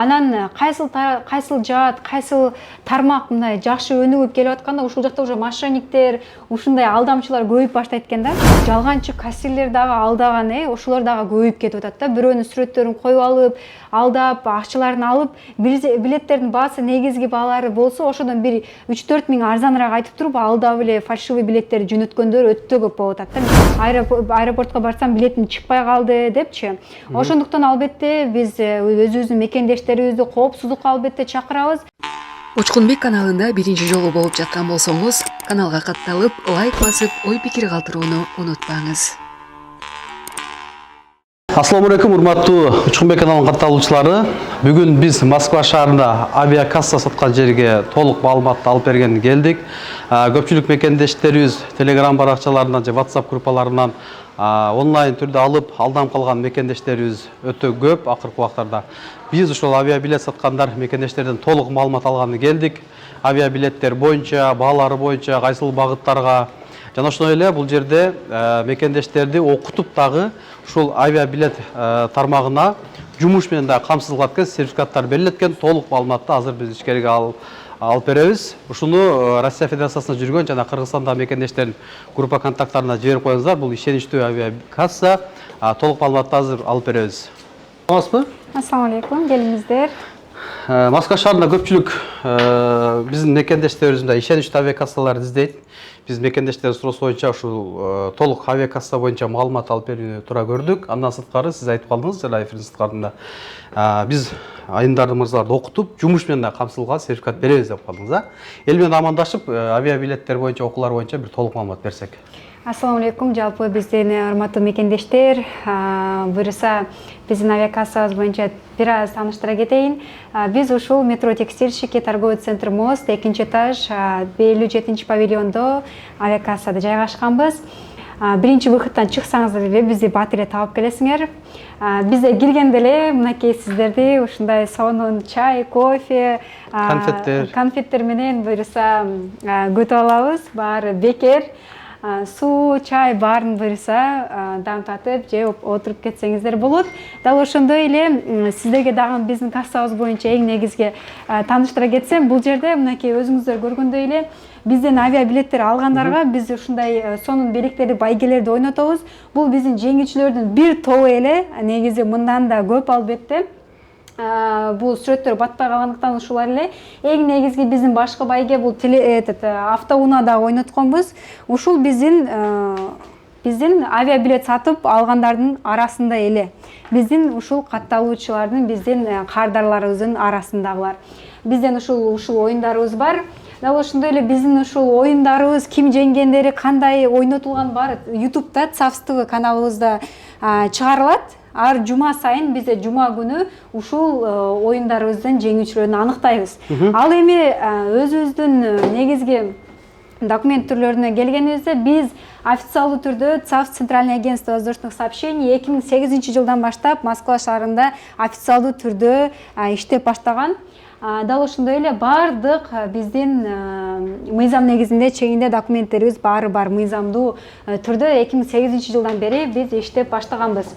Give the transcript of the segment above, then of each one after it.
Анан кайсыл жаат, кайсыл тармак мындай жакшы өнүгүп келип атканда ушул жакта уже мошенниктер, ушундай алдамчылар көбөйүп баштайт экен да. Жалганчы кассирлер дагы алдаган, ошолор дагы көбөйүп кетип атат да. Бирөөнүн сүрөттөрүн коюп алып, алдап, акчаларын алып, билеттердин баасы негизги баалары болсо, ошодон бир 3-4 миң арзаныраак айтып туруп, алдап эле фальшивый билеттерди жөнөткөндөр өтө көп болуп атат да. Аэропортко барсам билетим чыкпай калды депчи. Ошондуктан албетте биз өзүбүздүн мекендештерибизди коопсуздукка албетте чакырабыз. Учкунбек каналында биринчи жолу болуп жаткан болсоңуз, каналга катталып, лайк басып, ой пикир калтырууну унутпаңыз. Ассаламу алейкум, урматтуу Учкунбек каналынын катталуучулары. Бүгүн биз Москва шаарында авиакасса саткан жерге толук маалыматты алып берген келдик. Көпчүлүк мекендештерибиз Telegram баракчаларынан же WhatsApp группаларынан онлайн түрдө алып алдам калган мекендештерибиз өтө көп акыркы убактарда. Биз ушул авиабилет саткандар мекендештерден толук маалымат алганы келдик. Авиабилеттер боюнча, баалары боюнча, кайсыл багыттарга жана ошондой эле бул жерде мекендештерди окутуп дагы ушул авиабилет тармагына жумуш менен да камсыздалат экен, сертификаттар берилет экен. Толук маалыматты азыр биз ичкерге алып беребиз. Ушуну Россия Федерациясында жүргөн жана Кыргызстанда мекендештердин группа контакттарына жиберип коюңуздар. Бул ишеничтүү авиакасса. Толук маалыматты азыр алып беребиз. Саламатсызбы? Ассаламу алейкум, келиңиздер. Москва шаарында көпчүлүк биздин мекендештерибиз ишеничтүү авиакассаларды издейт. Биз мекендештердин суроосу боюнча ушул толук авиакасса боюнча маалымат алып берүүнү туура көрдүк. Андан сырткары сиз айтып калдыңыз жана эфирдин сырткарында биз айымдарды мырзаларды окутуп, жумуш менен да камсыздалган сертификат беребиз деп калдыңыз. Эл менен амандашып, авиабилеттер боюнча, окуулар боюнча бир толук маалымат берсек. Ассаламу алейкум, жалпы биздин урматтуу мекендештер, буюрса биздин авиакассабыз боюнча бир аз тааныштыра кетейин. Биз ушул метро текстильщики торговый центр Мост 2-этаж 57 павильондо авиакассада жайгашканбыз. Биринчи выходтан чыксаңыздар эле бизди бат эле таап келесиңер. Бизде киргенде эле мынакей сиздерди ушундай сонун чай, кофе, конфеттер менен буюрса күтүп алабыз. Баары бекер. Суу, чай баарын буюрса дам татып, жеп отуруп кетсеңиздер болот. Дал ошондой эле сиздерге дагы биздин кассабыз боюнча эң негизги тааныштыра кетсем, бул жерде мынакей өзүңүздөр көргөндөй эле бизден авиабилеттер алгандарга биз ушундай сонун белектерди, байгелерди ойнотобуз. Бул биздин жеңүүчүлөрдүн бир тобу эле, негизи мындан да көп албетте. Бул сүрөттөр батпай калгандыктан ушулар эле. Эң негизги биздин башкы байге бул автоунаада ойнотконбуз. Ушул биздин авиабилет сатып алгандардын арасында эле. Биздин ушул катталуучулардын, биздин кардарларыбыздын арасындагылар. Бизден ушул оюндарыбыз бар. Дал ошондой эле биздин ушул оюндарыбыз ким жеңгендери, кандай ойнотулган баары YouTube'да Цавстығы каналыбызда чыгарылат. Ар жума сайын бизде жума күнү ушул оюндарыбыздын жеңүүчүлөрүн аныктайбыз. Ал эми өзүбүздүн негизги документ түрлөрүнө келгенибизде биз официалдуу түрдө ЦАВС Центральное агентство воздушных сообщений 2008 жылдан баштап Москва шаарында официалдуу түрдө иштеп баштаган. Дал ошондой эле бардык биздин мыйзам негизинде чегинде документтерибиз баары бар. Мыйзамдуу түрдө 2008 жылдан бери биз иштеп баштаганбыз.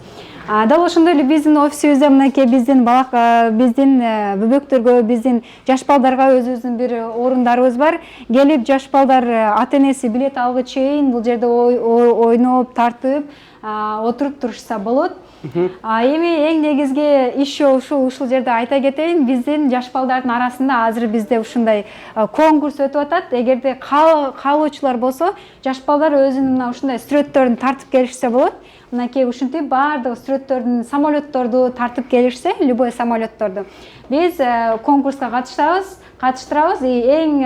Дал ошондой эле биздин офисибизде мынакей биздин бөбөктөргө, биздин жаш балдарга өзүбүздүн бир орундарыбыз бар. Келип жаш балдар ата-энеси билет алгы чейин бул жерде ойноп, тартып, отуруп турушса болот. Эми эң негизги иш ушул жерде айта кетейин, биздин жаш балдардын арасында азыр бизде ушундай конкурс өтүп атат. Эгерде каалоочулар болсо, жаш балдар өзүнүн ушундай сүрөттөрүн тартып келишсе болот. Мынакей ушинтип баардык сүрөттөрдүн, самолетторду тартып келишсе, любой самолетторду биз конкурска катыштырабыз. Эң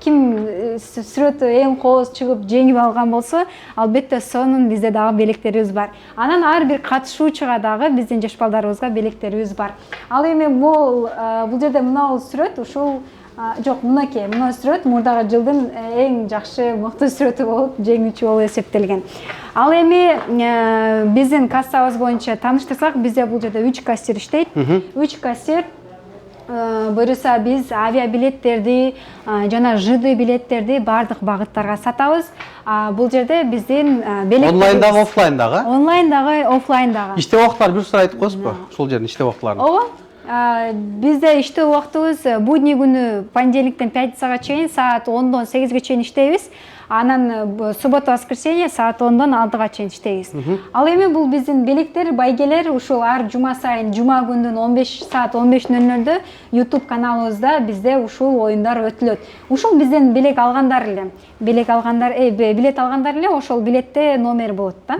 ким сүрөтү эң кооз чыгып жеңип алган болсо, албетте сонун бизде дагы белектерибиз бар. Анан ар бир катышуучуга дагы биздин жаш балдарыбызга белектерибиз бар. Ал эми бул жерде мына сүрөт ушул жок, мынакей мына сүрөт мурдагы жылдын эң жакшы мыкты сүрөтү болуп, жеңүүчү болуп эсептелген. Ал эми биздин кассабыз боюнча тааныштырсак, бизде бул жерде 3 кассир иштейт. 3 кассир буюрса биз авиабилеттерди жана ЖД билеттерди бардык багыттарга сатабыз. Бул жерде биздин белек онлайндагы, офлайндагы? Онлайндагы, офлайндагы. Иштеп убактылары бир айтып коесузбу? Ушул жердин иштеп убактыларын. Ооба. Бизде иштөө убактыбыз будний күнү понедельниктен пятницага чейин саат 10-дон 8ге чейин иштейбиз. Анан суббота воскресенье саат 10-дон 6-га чейин иштейбиз. Ал эми бул биздин белектер, байгелер ушул ар жума сайын жума күндүн 15 саат 15:00-дө YouTube каналыбызда бизде ушул оюндар өтүлөт. Ушул бизден билет алгандар эле. Билет алгандар эле ошол билетте номер болот да.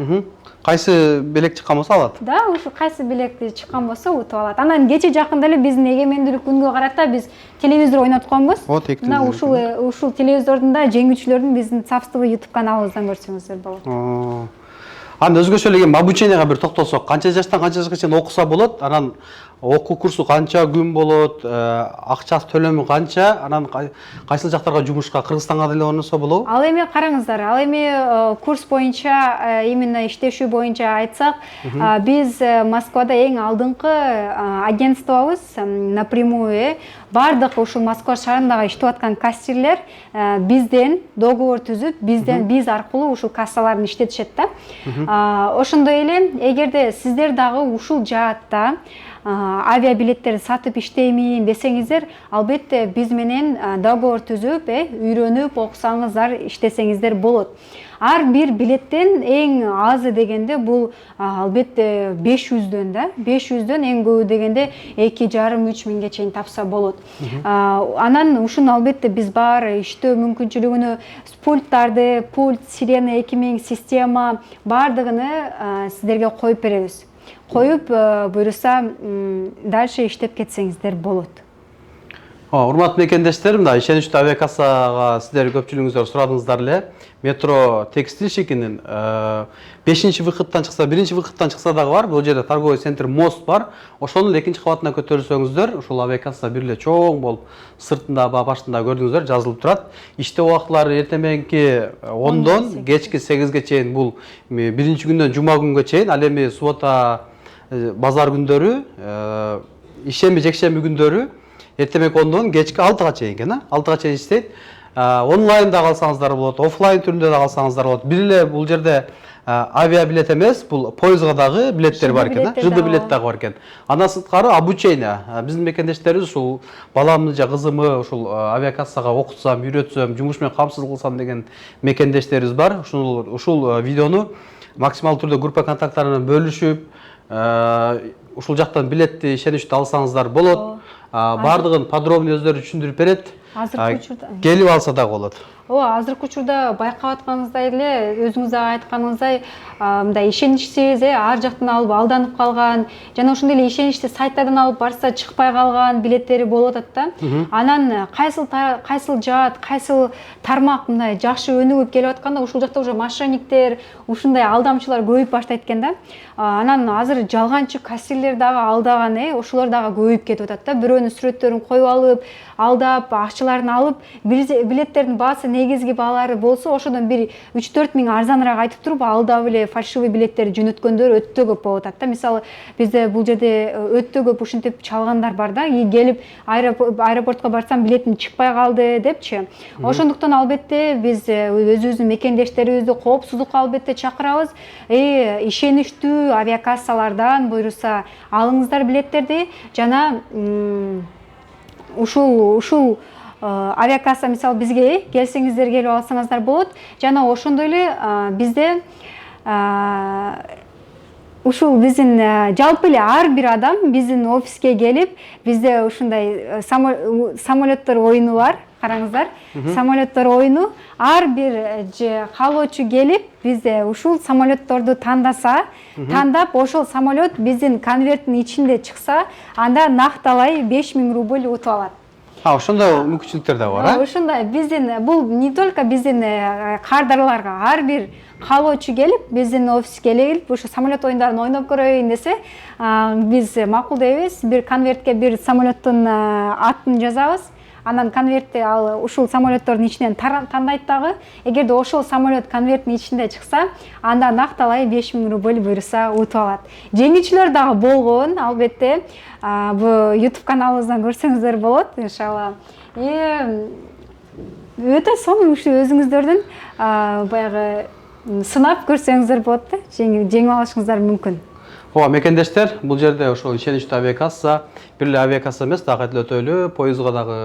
Кайсы белек чыккан болсо алат? Да, ушу кайсы билекти чыккан болсо утуп алат. Анан кече жакында эле биздин эгемендүүлүк күнгө карата биз телевизор ойнотконбуз. Мына ушул телевизордун да жеңүүчүлөрдүн биздин сапстывый YouTube каналыбыздан көрсөңүздөр болот. Анан өзгөчө эле обученияга бир токтолсок, канча жаштан канча жашка чейин окуса болот? Анан окуу курсу канча күн болот? Акчасы төлөмү канча? Анан кайсыл жактарга жумушка, Кыргызстанга деле орносо болобу? Ал эми караңыздар, ал эми курс боюнча, именно иштешүү боюнча айтсак, биз Москвада эң алдыңкы агентствобуз напрямую бардык ушул Москва шаарындагы иштеп аткан кассирлер бизден договор түзүп, биз аркылуу ушул кассаларын иштетишет да. Ошондой эле, эгерде сиздер дагы ушул жаатта авиабилеттерди сатып иштеймин десеңиздер, албетте биз менен договор түзүп, үйрөнүп окусаңыздар, иштесеңиздер болот. Ар бир билеттен эң азы дегенде бул албетте 500дөн да, 500дөн эң көбү дегенде 2,5–3 миңге чейин тапса болот. Анан ушуну албетте биз бар иштөө мүмкүнчүлүгүнө пульттарды, пульт, Сирена 2000 система бардыгыны сиздерге коюп беребиз. Коюп, буюрса дальше иштеп кетсеңиздер болот. Урматтуу мекендештер, мына ишеничтүү авиакассага сиздер көпчүлүгүңүздөр сурадыңыздар эле. Метро текстильщигинин 5-выходтан чыкса, 1-выходтан чыкса дагы бар. Бул жерде торговый центр Мост бар. Ошонун 2-нчи кабатына көтөрүлсөңүздөр, ушул авиакасса бир эле чоң болуп, сыртында, башында көрдүңүздөр, жазылып турат. Иштөө убактылары эртең мененки 10дон кечки 8ге чейин, бул биринчи күндөн жума күнгө чейин, ал эми суббота, базар күндөрү, ишемби, жекшемби күндөрү эртең 10дон кечки 6га чейин экен, 6га чейин иштейт. Онлайн да алсаңыздар болот, офлайн түрүндө да алсаңыздар болот. Бир эле бул жерде авиабилет эмес, бул поездга дагы билеттер бар экен, жылдый билет дагы бар экен. Андан сырткары обучение. Биздин мекендештерибиз ушул баламды же кызымы ушул авиакассага окутсам, үйрөтсөм, жумуш менен камсыз кылсам деген мекендештерибиз бар. Ушул видеону максималдуу түрдө группа контакттары менен бөлүшүп, ушул жактан билетти ишеничтүү алсаңыздар болот. Бардыгын подробный өздөрү түшүндүрүп берет. Азыркы учурда келип алса да болот. Азыркы учурда байкап атканыңыздай эле, өзүңүз дагы айтканыңыздай, мындай ишеничсиз, ар жактан алып алданып калган, жана ошондой эле ишеничти сайттардан алып барса чыкпай калган билеттери болуп атат да. Анан кайсыл жаат, кайсыл тармак мындай жакшы өнүгүп келип атканда, ушул жакта уже мошенниктер, ушундай алдамчылар көбөйүп баштайт экен да. Анан азыр жалганчы кассирлер дагы алдаган, ошолор дагы көбөйүп кетип атат да. Бирөөнүн сүрөттөрүн коюп алып, алдап, акчаларын алып, билеттердин баасы негизги баалары болсо, ошодон бир 3–4 миң арзаныраак айтып туруп, алдап эле фальшивый билеттерди жөнөткөндөр өтө көп болуп атат да. Мисалы, бизде бул жерде өтө көп ушинтип чалгандар бар да. Келип аэропортко барсам билетим чыкпай калды депчи. Ошондуктан албетте биз өзүбүздүн мекендештерибизди коопсуздукка албетте чакырабыз. Ишеничтүү авиакассалардан буйруса алыңыздар билеттерди, жана ушул авиакасса мисалы бизге келсеңиздер, келип алсаңыздар болот. Жана ошондой эле бизде ушул биздин жалпы эле ар бир адам биздин офиске келип, бизде ушундай самолеттор оюну бар. Караңыздар, самолеттор оюну, ар бир каалоочу келип, бизде ушул самолетторду тандаса, тандап, ошол самолет биздин конверттин ичинде чыкса, анда накталай 5000 рубль утуп алат. Ошондой мүмкүнчүлүктөр да бар, Ошондой биздин бул не только биздин кардарларга, ар бир каалоочу келип, биздин офиске келип, ушу самолет оюндарын ойноп көрөйүн десе, биз макул дейбиз. Бир конвертке бир самолеттин атын жазабыз. Анан конвертти ал ушул самолеттордун ичинен тандайт дагы. Эгерде ошол самолет конверттин ичинде чыкса, анда накталай 5000 рубль буйруса утуп алат. Жеңүүчүлөр дагы болгон, албетте. Бу YouTube каналыбыздан көрсөңүздөр болот, иншалла. Өтө сонун ушу өзүңүздөрдүн баягы сынап көрсөңүздөр болот да, жеңип алышыңыздар мүмкүн. Ооба мекендештер, бул жерде ошол ишеничтүү авиакасса, бир эле авиакасса эмес, дагы катуу өтөлүү, поездга дагы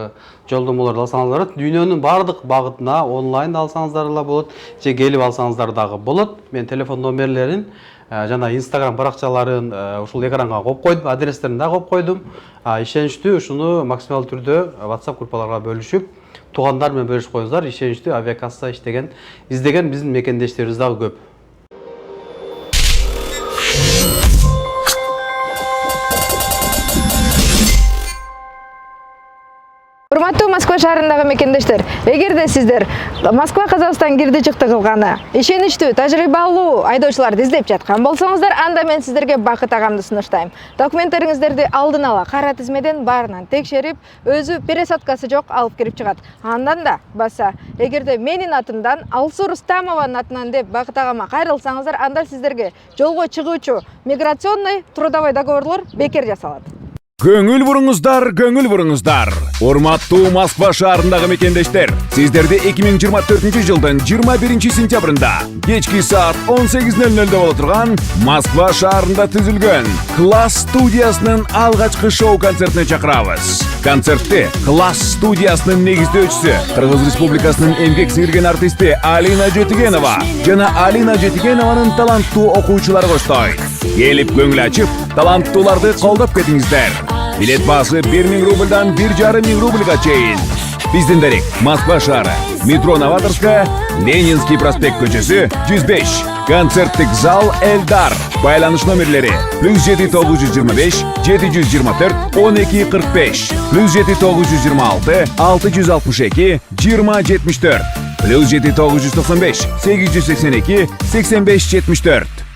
жолдомолорду алсаңыздар болот. Дүйнөнүн бардык багытына онлайн да алсаңыздар да болот, же келип алсаңыздар дагы болот. Мен телефон номерлерин жана Instagram баракчаларын ушул экранга коюп койдум, адрестерин да коюп койдум. Ишеничтүү ушуну максималдуу түрдө WhatsApp группаларга бөлүшүп, туугандар менен бөлүшүп коюңуздар. Ишеничтүү авиакасса издеген биздин мекендештерибиз дагы көп. Урматтуу Москва шаарындагы мекендештер, эгерде сиздер Москва Казакстан кирди чыкты кылганы ишеничтүү, тажрыйбалуу айдоочуларды издеп жаткан болсоңуздар, анда мен сиздерге Бакыт агамды сунуштайм. Документтериңиздерди алдын ала кара тизмеден баарынан текшерип, өзү пересадкасы жок алып кирип чыгат. Андан да баса, эгерде менин атымдан, Алсуу Рустамованын атынан деп Бакыт агама кайрылсаңыздар, анда сиздерге жолго чыгуучу миграционный трудовой договорлор бекер жасалат. Көңүл буруңуздар. Урматтуу Москва шаарындагы мекендештер, сиздерди 2024 жылдын 21 сентябрында кечки саат 18:00 боло турган Москва шаарында түзүлгөн Класс студиясынын алгачкы шоу концертине чакырабыз. Концертте Класс студиясынын негиздөөчүсү, Кыргыз Республикасынын эмгек сіңирген артисти Алина Жетигенова жана Алина Жетигенованын таланттуу окуучулары коштойт. Келип көңүл ачып, таланттууларды колдоп кетиңиздер. Билет баасы 1000 рубльдан 1500 рубльга чейин. Биздин дарек Москва шаары, метро Новаторская, Ленинский проспект көчөсү 105. Концерттик зал Эльдар. Байланыш номерлери +7925 724 1245, +7926 662 2074, +7995 882 8574.